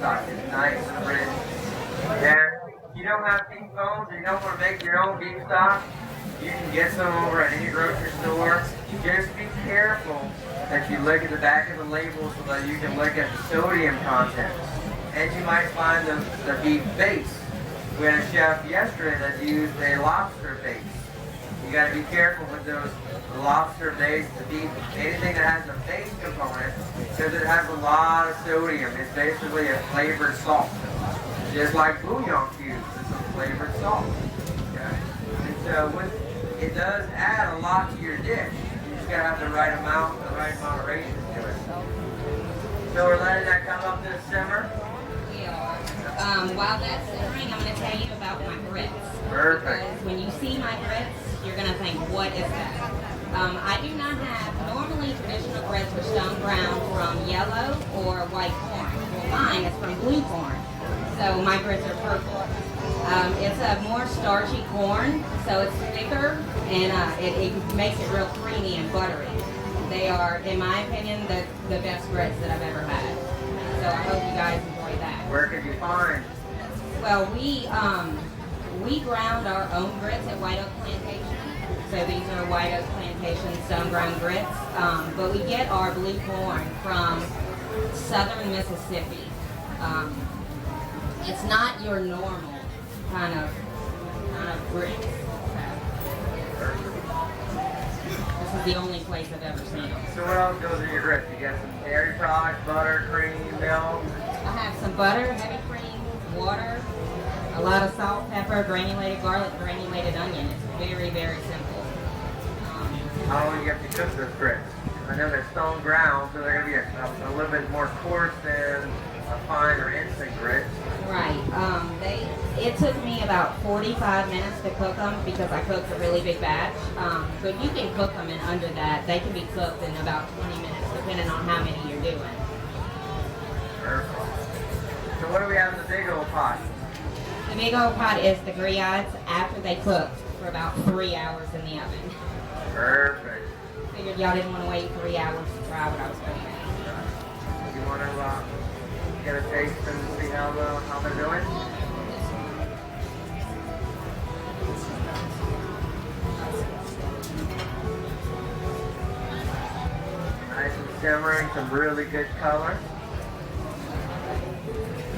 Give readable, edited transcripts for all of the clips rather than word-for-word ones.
stock. It's nice and rich. And if you don't have beef bones and you don't want to make your own beef stock, you can get some over at any grocery store. Just be careful that you look at the back of the label so that you can look at the sodium content. And you might find the beef base. We had a chef yesterday that used a lobster base. You got to be careful with those lobster base, the beef, anything that has a base component, because it has a lot of sodium. It's basically a flavored salt. Just like bouillon cubes, it's a flavored salt. Okay? And so it does add a lot to your dish. You just got to have the right amount, the right moderation to it. So we're letting that come up to simmer. We are. While that's simmering, I'm going to tell you about my grits. Perfect. Because when you see my grits, you're going to think, what is that? I do not have, normally traditional grits are stone ground from yellow or white corn. Well, mine is from blue corn. So my grits are purple. It's a more starchy corn, so it's thicker, and it makes it real creamy and buttery. They are, in my opinion, the best grits that I've ever had. So I hope you guys enjoy that. Where could you find? Well, we ground our own grits at White Oak Plantation. So these are White Oak Plantation stone-ground grits. But we get our blue corn from southern Mississippi. It's not your normal kind of grits. This is the only place I've ever seen them. So what else goes in your grits? You got some dairy products, butter, cream, milk? I have some butter, heavy cream, water, a lot of salt, pepper, granulated garlic, granulated onion. It's very, very simple. How long do you have to cook those grits? I know they're stone ground, so they're going to be a little bit more coarse than a fine or instant grit. Right. It took me about 45 minutes to cook them because I cooked a really big batch. But you can cook them in under that. They can be cooked in about 20 minutes, depending on how many you're doing. Perfect. So what do we have in the big old pot? The big old pot is the grillades after they cooked for about 3 hours in the oven. Perfect. Figured y'all didn't want to wait 3 hours to try what I was cooking. You want to get a taste and see how they're doing? Nice and simmering, some really good color.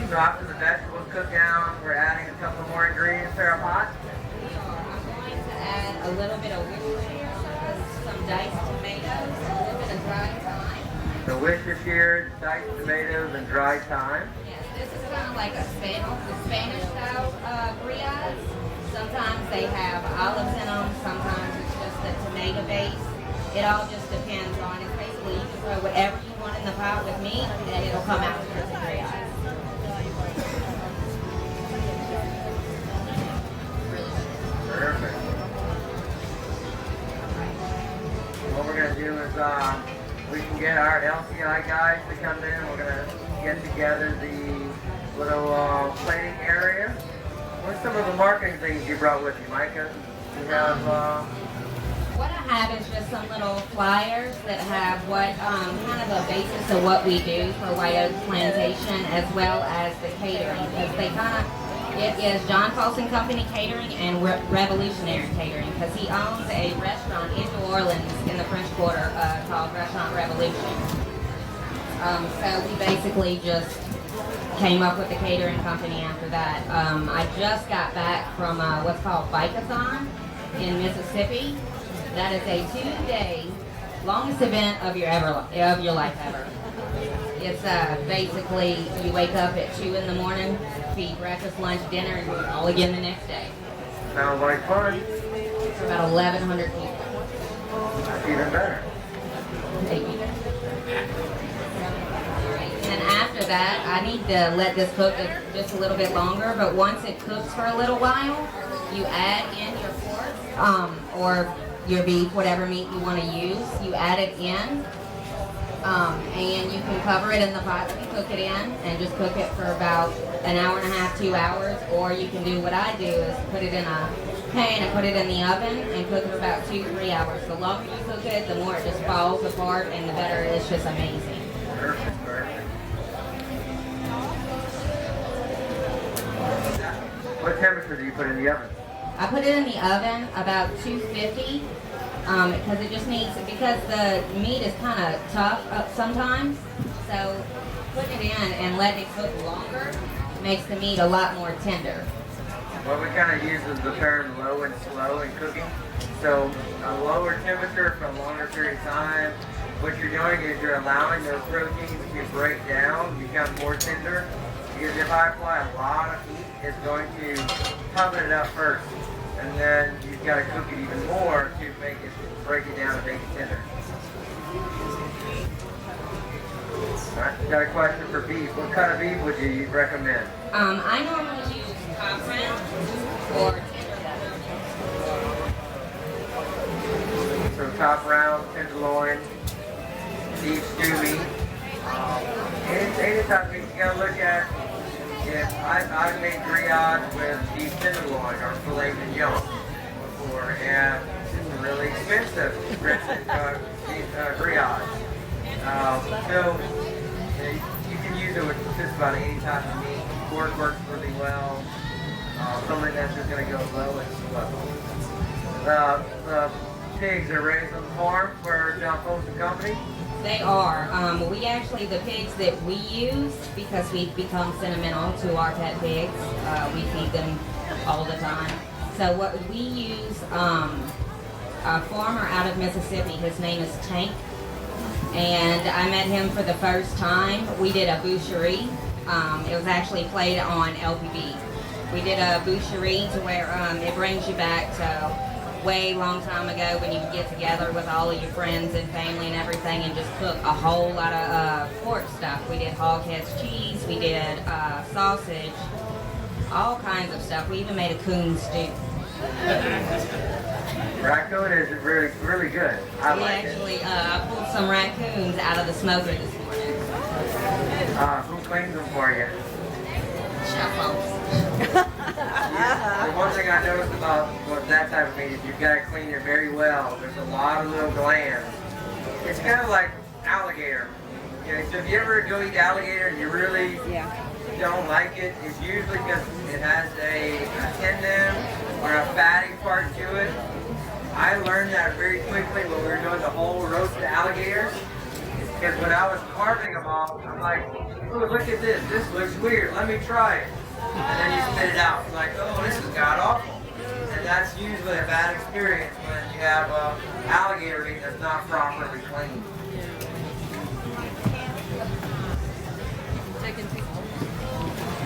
So after the vegetables cook down, we're adding a couple more ingredients to our pot. I'm going to add a little bit of Worcestershire sauce, some diced tomatoes, a little bit of dried thyme. So Worcestershire, diced tomatoes, and dried thyme. Yes, this is kind of like the Spanish style grillades. Sometimes they have olives in them, sometimes it's just a tomato base. It all just depends on, it's basically you can throw whatever you want in the pot with meat and it'll come out as a grillade. Perfect. What we're going to do is we can get our LCI guys to come in. We're going to get together the little plating area. What's some of the marketing things you brought with you, Mica? You have... What I have is just some little flyers that have what kind of a basis of what we do for White Oak Plantation as well as the catering. Because they kind of, it is John Paulson Company Catering and Revolutionary Catering because he owns a restaurant in New Orleans in the French Quarter called Restaurant Revolution. So we basically just came up with the catering company after that. I just got back from what's called Bike-a-thon in Mississippi. That is a 2-day longest event of your life ever. It's basically you wake up at 2 in the morning, feed breakfast, lunch, dinner, and do it all again the next day. Sounds like fun. It's about 1,100 people. That's even better. And after that, I need to let this cook just a little bit longer, but once it cooks for a little while, you add in your pork or your beef, whatever meat you want to use. You add it in, and you can cover it in the pot that you cook it in, and just cook it for about an hour and a half, 2 hours. Or you can do what I do is put it in a pan and put it in the oven and cook it for about 2-3 hours. The longer you cook it, the more it just falls apart, and the better it's just amazing. Perfect, perfect. What temperature do you put in the oven? I put it in the oven about 250 because it just needs, because the meat is kind of tough sometimes. So putting it in and letting it cook longer makes the meat a lot more tender. Well, we kind of use the term low and slow in cooking. So a lower temperature for a longer period of time, what you're doing is you're allowing those proteins to break down, become more tender. Because if I apply a lot of heat, it's going to toughen it up first. And then you've got to cook it even more to make it, break it down and make it tender. All right, got a question for beef. What kind of beef would you recommend? I normally use top round or tenderloin. So top round, tenderloin, beef stew meat. Any type of meat you gotta look at. If I've made grillades with beef tenderloin or filet mignon before, and it's really expensive. Beef grillades. So you can use it with just about any type of meat. Pork works really well. Something that's just going to go low and slow. The pigs are raised on the farm for John Colt and Company. They are. We actually, the pigs that we use, because we've become sentimental to our pet pigs, we feed them all the time. So what we use, a farmer out of Mississippi, his name is Tank, and I met him for the first time. We did a boucherie. It was actually played on LPB. We did a boucherie to where it brings you back to way long time ago when you would get together with all of your friends and family and everything and just cook a whole lot of pork stuff. We did hog heads cheese, we did sausage, all kinds of stuff. We even made a coon stew. Raccoon is really, really good. I like it. I pulled some raccoons out of the smoker this morning. Who cleans them for you? Chef. The one thing I noticed about that type of meat is you've got to clean it very well. There's a lot of little glands. It's kind of like alligator. You know, so if you ever go eat alligator and you really don't like it, it's usually because it has a tendon or a fatty part to it. I learned that very quickly when we were doing the whole roasted alligators. Because when I was carving them all, I'm like, oh, look at this. This looks weird. Let me try it. And then you spit it out. You're like, oh, this is god awful. And that's usually a bad experience when you have alligator meat that's not properly cleaned.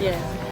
Yeah.